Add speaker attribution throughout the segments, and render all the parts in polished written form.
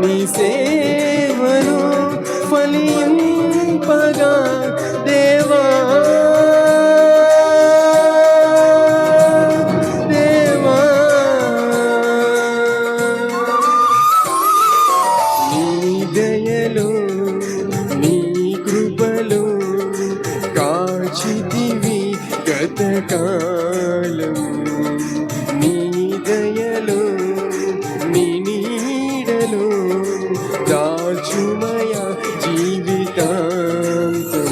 Speaker 1: నీ సేవలో ఫలింపగా దేవా దేవా నీ దయలో నీ కృపలో కాచితివి గతకాలం నీ దయలో నీ నీడలో దాచుమయ జీవితాంతం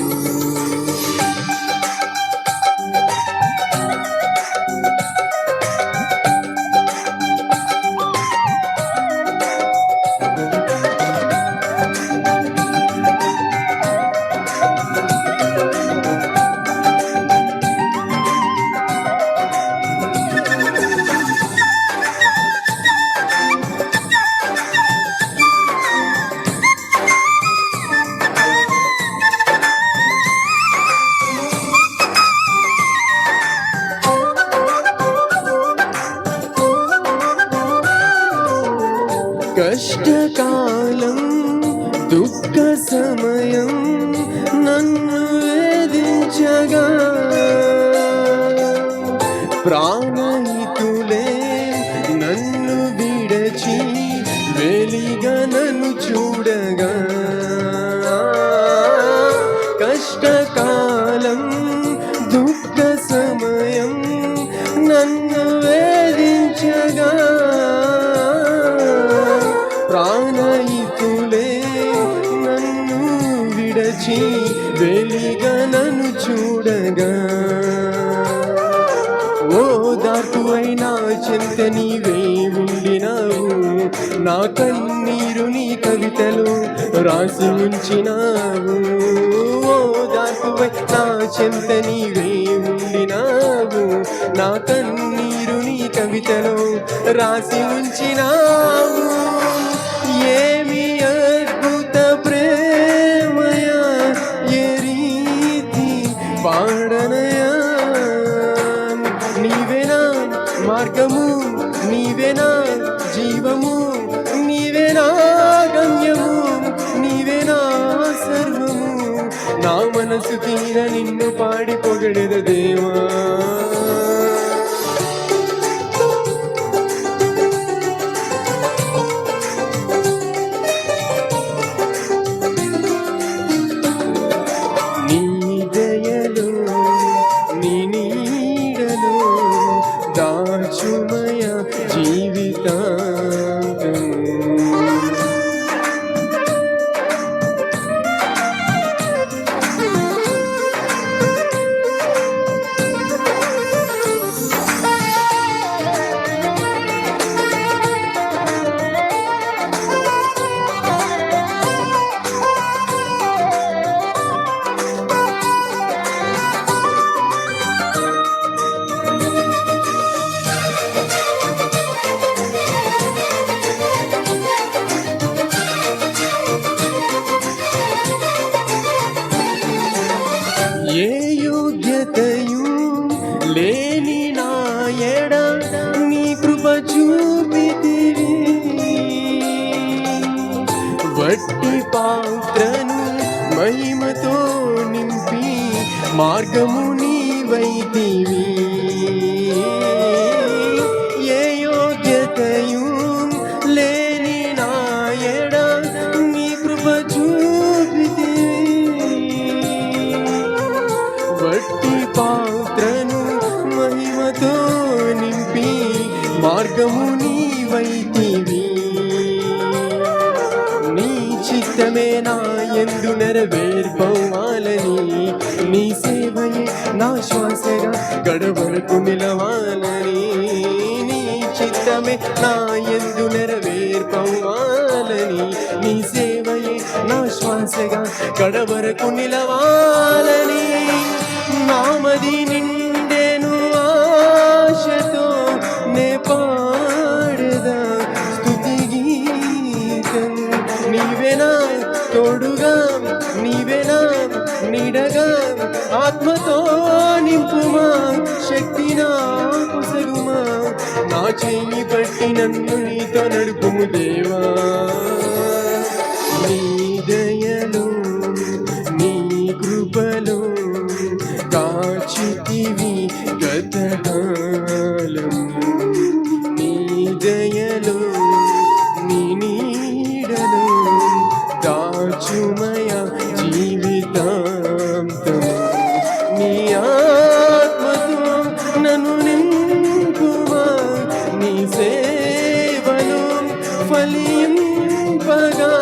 Speaker 1: కష్టకాలం దుఃఖ సమయం నన్ను వేధించగా ప్రాణహితులే నన్ను విడచి వెలిగా నన్ను చూడగా కష్టకాలం దుఃఖ సమయం నన్ను వేధించగా ప్రాణహితులే నన్ను విడచి వెలిగా నన్ను చూడగా ఓదార్పువైనా చెంత నీవే ఉండినావు నా కన్నీరు నీ కవితలు రాసి ఉంచినావు ఓదార్పువై నా చెంత నీవే ఉండినావు నా కన్నీరు నీ కవితలు రాసి ఉంచినావు ఏమి అద్భుత ప్రేమయా ఏ రీతి పాడనయా నీవేనా మార్గము నీవేనా జీవము నీవేనా గమ్యము నీవేనా సర్వము నా మనసు తీర నిన్ను పాడి పొగడెద దేవా దాచుమయ జీవితాంతం ఏ యోగ్యతయు లేని నా ఎడ నీ కృప చూపితివి వట్టి పాత్రను మహిమతో నింపి మార్గము నీవైతివి ఏ యోగ్యతయు లేని నా ఎడ నీ కృప చూపితివి వట్టి పాత్రను మహిమతో నింపి మార్గము నీవైతివి నీ చిత్తమే నా యందు నెరవేర్పవాలని నీ సేవయే నా శ్వాసగా గడవరకు నిలవాలని నీ చిత్తమే నా యందు నెరవేర్పవాలని నీ సేవయే నా శ్వాసగా గడవరకు నిలవాలని నామది నిండెను ఆశతో నే పాడదా స్తుతి గీతం నీవేనా తోడుగా నీవేనా నీడగా ఆత్మతో నింపుమా శక్తి నాకు సగుమా నా చేయి పట్టి నన్ను నీతో నడుపుము దేవా నీ సేవలు ఫలింపగా